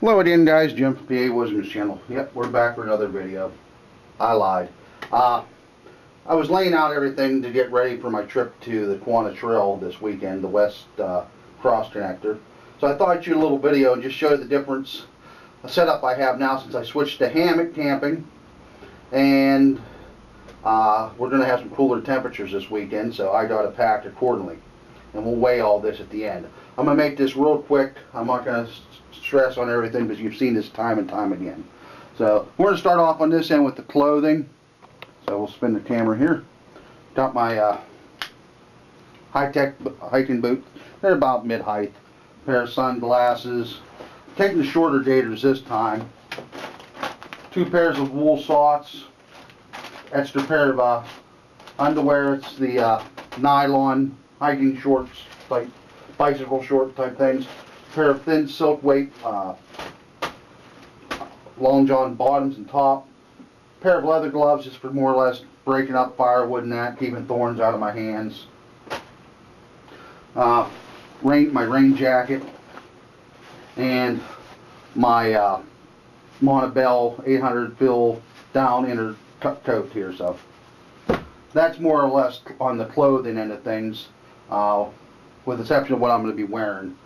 Hello again, guys. Jim from Pawoodsman's channel. Yep, we're back for another video. I lied. I was laying out everything to get ready for my trip to the Quanah Trail this weekend, the West Cross Connector. So I thought I'd shoot a little video and just show you the difference, the setup I have now since I switched to hammock camping. And we're going to have some cooler temperatures this weekend, so I got it packed accordingly. And we'll weigh all this at the end. I'm going to make this real quick. I'm not going to stress on everything because you've seen this time and time again. So we're going to start off on this end with the clothing. So we'll spin the camera here. Got my high-tech hiking boots. They're about mid-height. Pair of sunglasses. Taking the shorter gaiters this time. 2 pairs of wool socks. Extra pair of underwear. It's the nylon hiking shorts, like bicycle short type things. Pair of thin silk weight long john bottoms and top. Pair of leather gloves just for more or less breaking up firewood and that, keeping thorns out of my hands. My rain jacket and my Montebell 800 fill down inner coat here. So that's more or less on the clothing end of things, with the exception of what I'm going to be wearing.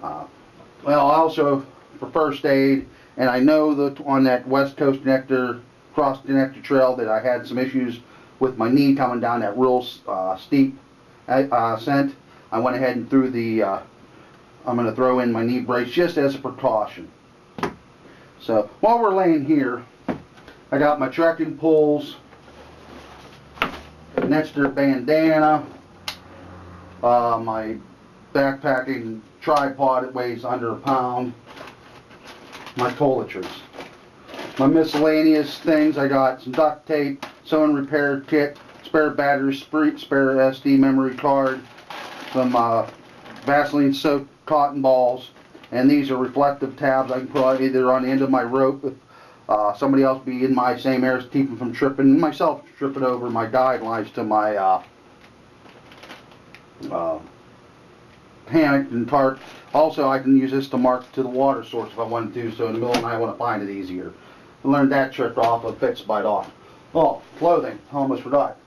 Well, also for first aid, and I know that on that West Coast Cross Connector Trail that I had some issues with my knee coming down that real steep ascent. I went ahead and threw the, I'm going to throw in my knee brace just as a precaution. So while we're laying here, I got my trekking poles, an extra bandana, my backpacking tripod that weighs under a pound, my toiletries. My miscellaneous things, I got some duct tape, sewing repair kit, spare batteries, spare SD memory card, some Vaseline soaked cotton balls, and these are reflective tabs I can put either on the end of my rope if somebody else be in my same area to keep them from tripping, myself tripping over my guidelines to my hammock and tarp. Also, I can use this to mark to the water source if I wanted to, so in the middle of the night I want to find it easier. I learned that trick off of Fix Bite Off. Oh, clothing, I almost forgot.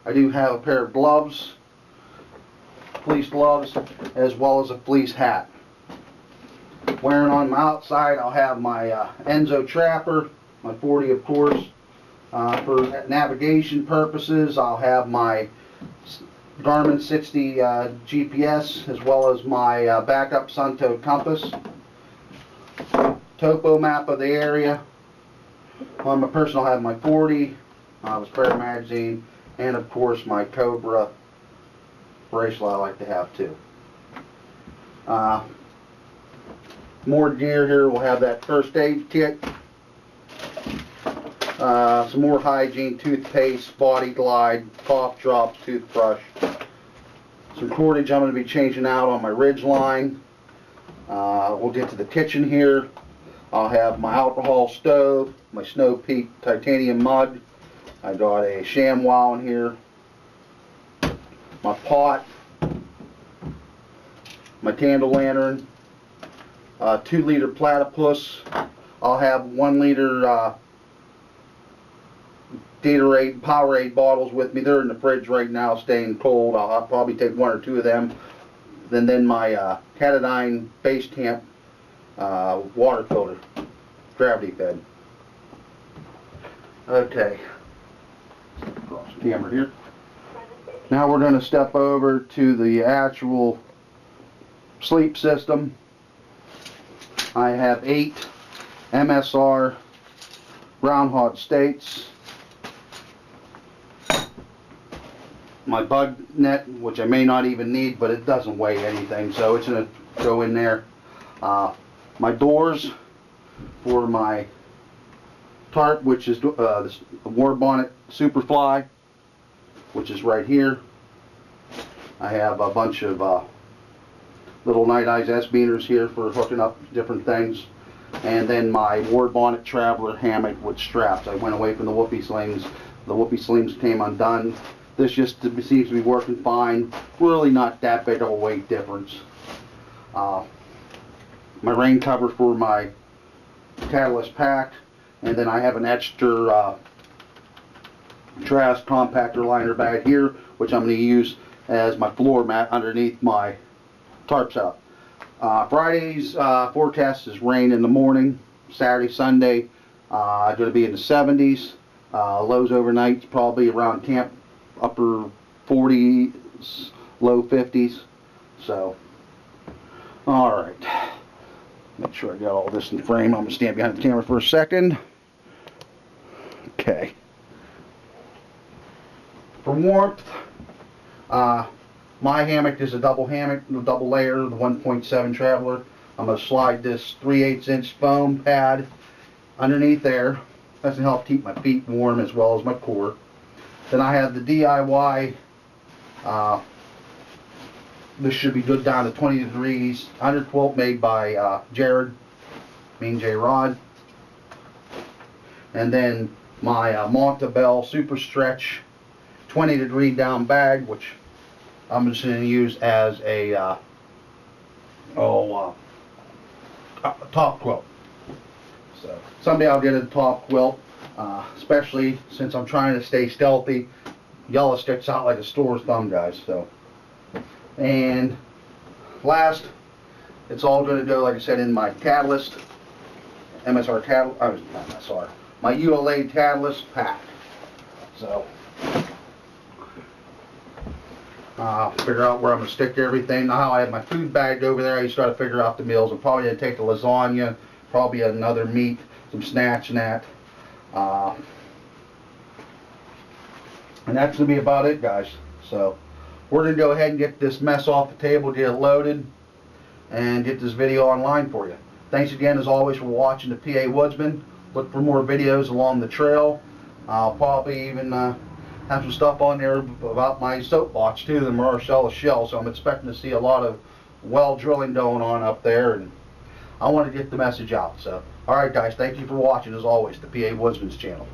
I do have a pair of gloves, fleece gloves, as well as a fleece hat. Wearing on my outside, I'll have my Enzo Trapper, my 40 of course. For navigation purposes, I'll have my Garmin 60 GPS, as well as my backup Sunto compass, topo map of the area. On my person, I'll have my 40, the spare magazine, and of course my Cobra bracelet I like to have too. More gear here. We'll have that first aid kit, some more hygiene, toothpaste, body glide, cough drops, toothbrush, some cordage I'm going to be changing out on my ridge line. We'll get to the kitchen here. I'll have my alcohol stove, my Snow Peak titanium mug. I got a ShamWow in here, my pot, my candle lantern, 2-liter platypus. I'll have 1-liter Gatorade, Powerade bottles with me. They're in the fridge right now, staying cold. I'll probably take 1 or 2 of them. Then my Katadyn Base Camp water filter, gravity fed. Okay, across the camera here. Now we're going to step over to the actual sleep system. I have 8 MSR Brown Hot States. My bug net, which I may not even need, but it doesn't weigh anything, so it's going to go in there. My doors for my tarp, which is the War Bonnet Superfly, which is right here. I have a bunch of little Night Eyes S-beaners here for hooking up different things. And then my War Bonnet Traveler hammock with straps. I went away from the whoopee slings. The whoopee slings came undone. This just seems to be working fine. Really not that big of a weight difference. My rain cover for my Catalyst packed, and then I have an extra trash compactor liner bag here, which I'm going to use as my floor mat underneath my tarp setup. Friday's forecast is rain in the morning. Saturday, Sunday, going to be in the 70s. Lows overnight probably around camp upper 40s, low 50s. So, all right. Make sure I got all this in frame. I'm going to stand behind the camera for a second. Okay. For warmth, my hammock is a double hammock, double layer, the 1.7 Traveler. I'm going to slide this 3/8 inch foam pad underneath there. That's going to help keep my feet warm as well as my core. Then I have the DIY. This should be good down to 20 degrees. Under quilt made by Jared, Mean J Rod. And then my Montabell Super Stretch 20 degree down bag, which I'm just going to use as a top quilt. So someday I'll get a top quilt, especially since I'm trying to stay stealthy. Yellow sticks out like a store's thumb, guys. So, and last, it's all going to go, like I said, in my Catalyst MSR MSR, my ULA Catalyst pack. So figure out where I'm going to stick everything. Now I have my food bagged over there. I just got to figure out the meals. I'm probably going to take the lasagna, probably another meat, some snacks and that. And that's going to be about it, guys. So we're going to go ahead and get this mess off the table, get it loaded, and get this video online for you. Thanks again, as always, for watching the Pawoodsman. Look for more videos along the trail. I'll probably even have some stuff on there about my soapbox too, the Marcellus Shell. So I'm expecting to see a lot of well drilling going on up there, and I want to get the message out. So, alright guys, thank you for watching, as always, the Pawoodsman's channel.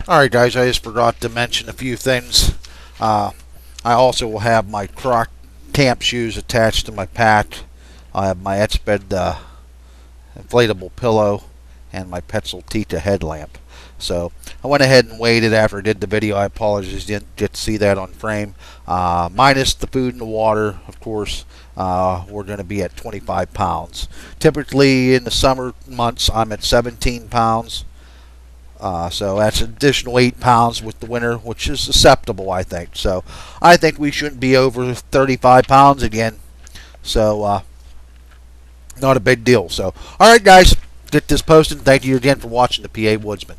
Alright guys, I just forgot to mention a few things. I also will have my Croc camp shoes attached to my pack. I have my Etchbed inflatable pillow and my Petzl Tita headlamp. So I went ahead and waited after I did the video. I apologize, didn't get to see that on frame. Minus the food and the water, of course, we're going to be at 25 pounds. Typically in the summer months I'm at 17 pounds. So that's an additional 8 pounds with the winter, which is acceptable, I think. So I think we shouldn't be over 35 pounds again. So not a big deal. So alright guys, get this posted. Thank you again for watching the Pawoodsman.